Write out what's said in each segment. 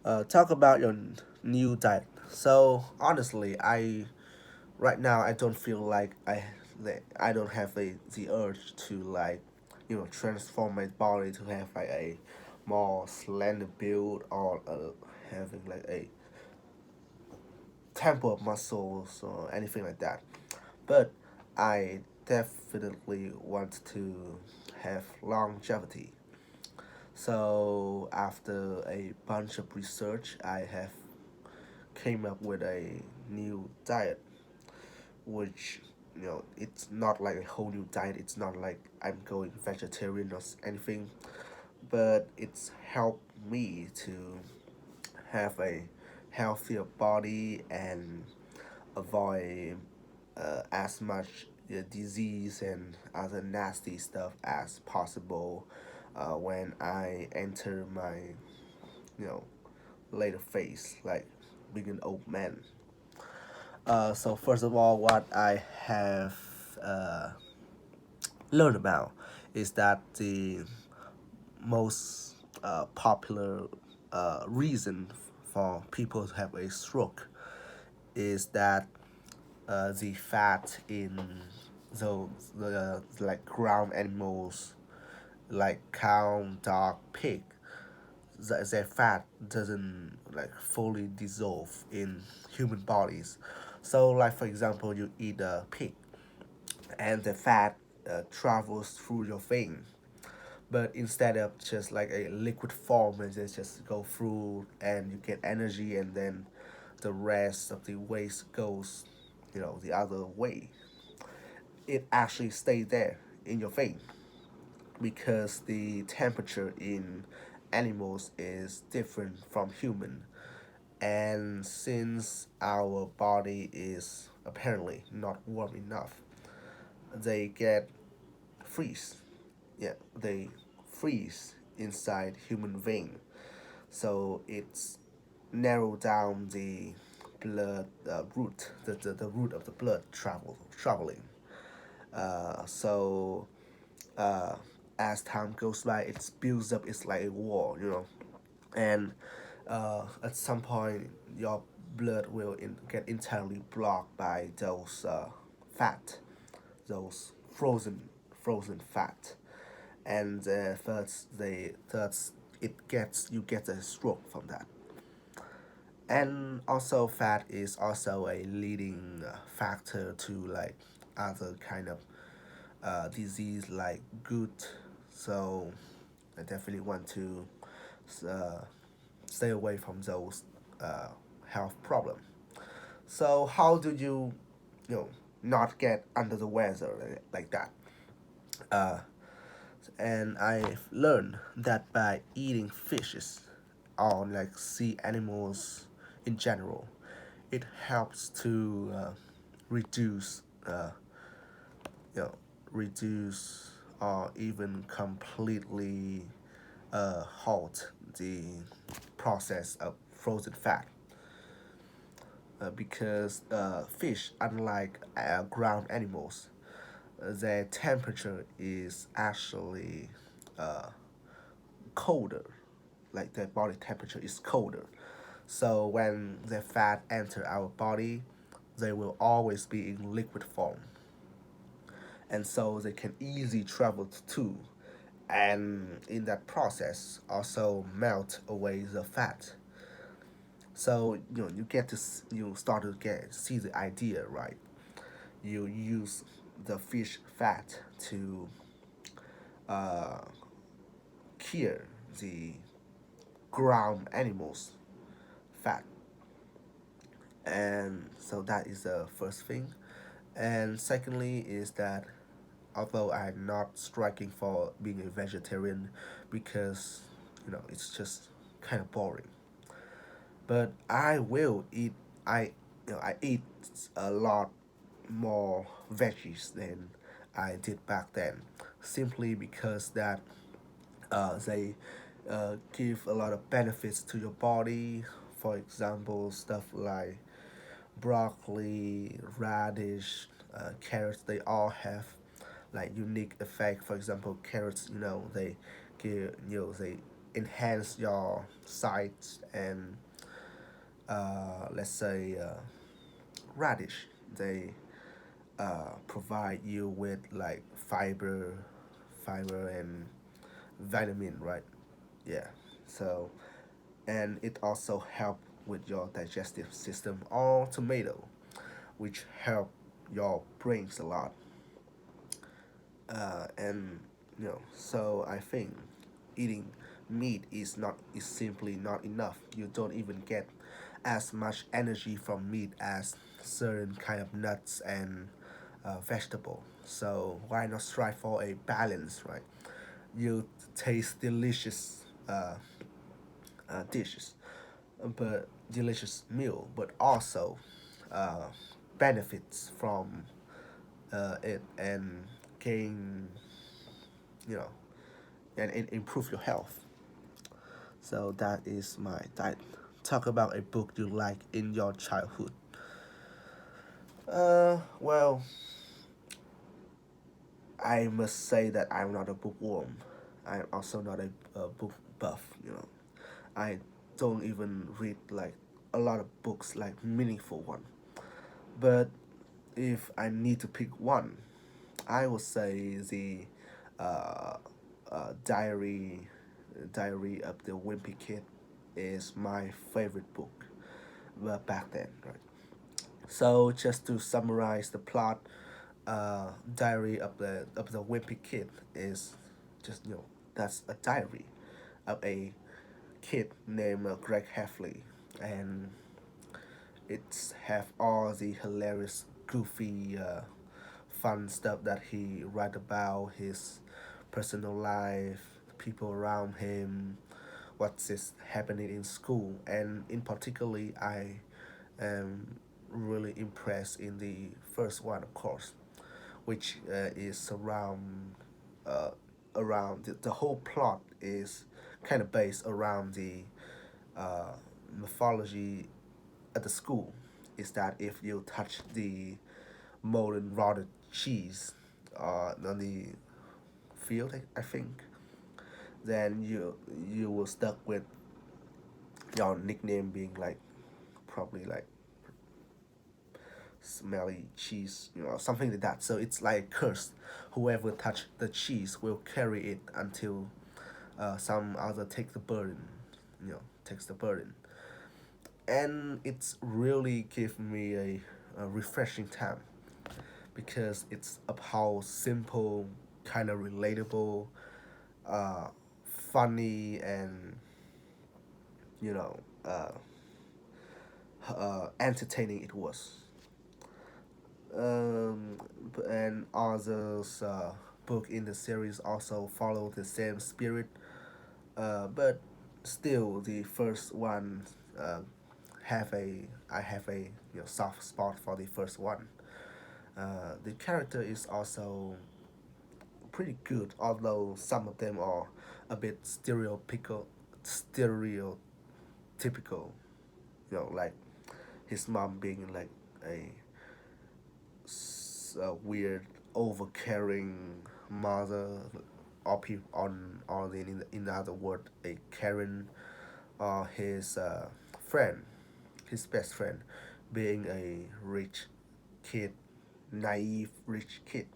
Talk about your new diet. So honestly, I right now I don't feel like I don't have the urge to transform my body to have like a more slender build or having like a temple of muscles or anything like that. But I definitely want to have longevity. So after a bunch of research, I have came up with a new diet, which it's not like a whole new diet. It's not like I'm going vegetarian or anything, but it's helped me to have a healthier body and avoid as much disease and other nasty stuff as possible when I enter my you know later phase, like being an old man. So first of all, what I have uh, learned about is that the most popular reason for people to have a stroke is that the fat in the like ground animals like cow, dog, pig, their fat doesn't like fully dissolve in human bodies. So like for example, you eat a pig and the fat travels through your vein, but instead of just like a liquid form and just go through and you get energy and then the rest of the waste goes the other way, it actually stays there in your vein because the temperature in animals is different from human. And since our body is apparently not warm enough, they get freeze. Yeah, they freeze inside human vein. So it's narrow down the blood route, the route of the blood traveling. So uh, as time goes by, it builds up. It's like a wall. And at some point, your blood will get entirely blocked by those fat, those frozen fat, and thus it gets you get a stroke from that. And also, fat is also a leading factor to like other kind of disease like gut. So I definitely want to uh, stay away from those uh, health problems. So how do you know, not get under the weather like that? Uh, and I've learned that by eating fishes or like sea animals in general, it helps to reduce, you know, reduce or even completely halt the process of frozen fat. Because fish, unlike ground animals, their temperature is actually uh, colder. Like their body temperature is colder. So when the fat enter our body, they will always be in liquid form, and so they can easily travel to, and in that process also melt away the fat. So you get to you start to get see the idea, right? You use the fish fat to uh, cure the ground animals fat. And so that is the first thing. And secondly is that although I'm not striking for being a vegetarian because it's just kind of boring, but I will eat. I eat a lot more veggies than I did back then, simply because that they give a lot of benefits to your body. For example, stuff like broccoli, radish, carrots. They all have like unique effect. For example, carrots. They give they enhance your sight and let's say radish. They provide you with like fiber and vitamin, right? Yeah. So and it also help with your digestive system. Or tomato, which help your brains a lot. And so I think eating meat is simply not enough. You don't even get as much energy from meat as certain kind of nuts and vegetable. So why not strive for a balance, right? You taste delicious dishes, but delicious meal, but also uh, benefits from it and gain, you know, and it improve your health. So that is my diet. Talk about a book you like in your childhood. Well, I must say that I'm not a bookworm. I'm also not a book buff. I don't even read like a lot of books, like meaningful one. But if I need to pick one, I would say the uh, Diary of the Wimpy Kid is my favorite book. But back then, right? So just to summarize the plot, Diary of the Wimpy Kid is just that's a diary of a kid named Greg Heffley, and it's have all the hilarious, goofy, fun stuff that he write about his personal life, people around him, what's is happening in school, and in particularly I am really impressed in the first one, of course, which is uh, around the whole plot is kind of based around the uh, mythology at the school. Is that if you touch the molten rotted cheese on the field, I think, then you will stuck with your nickname being like probably like smelly cheese, something like that. So it's like cursed. Whoever touch the cheese will carry it until some other take the burden, takes the burden. And it's really give me a refreshing time because it's a how simple, kind of relatable, uh, funny, and you know, uh, entertaining it was. And others book in the series also follow the same spirit, but still the first one uh, have a I have a soft spot for the first one. The character is also pretty good, although some of them are a bit stereotypical, like his mom being like a weird, overcaring mother, or people on in other word, a Karen, or his friend, his best friend, being a rich kid, naive rich kid,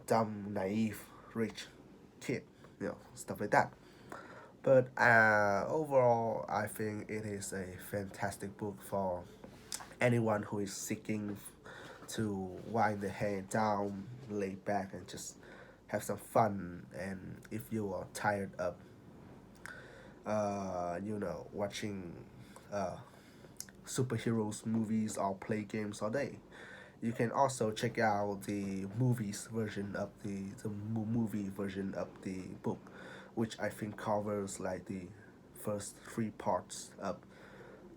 dumb, naive, rich kid, stuff like that. But overall, I think it is a fantastic book for anyone who is seeking to wind the head down, lay back, and just have some fun. And if you are tired of, watching uh, superheroes movies or play games all day, you can also check out the movies version of the movie version of the book, which I think covers like the first three parts of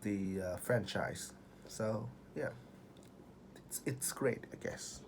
the franchise. So yeah, it's great, I guess.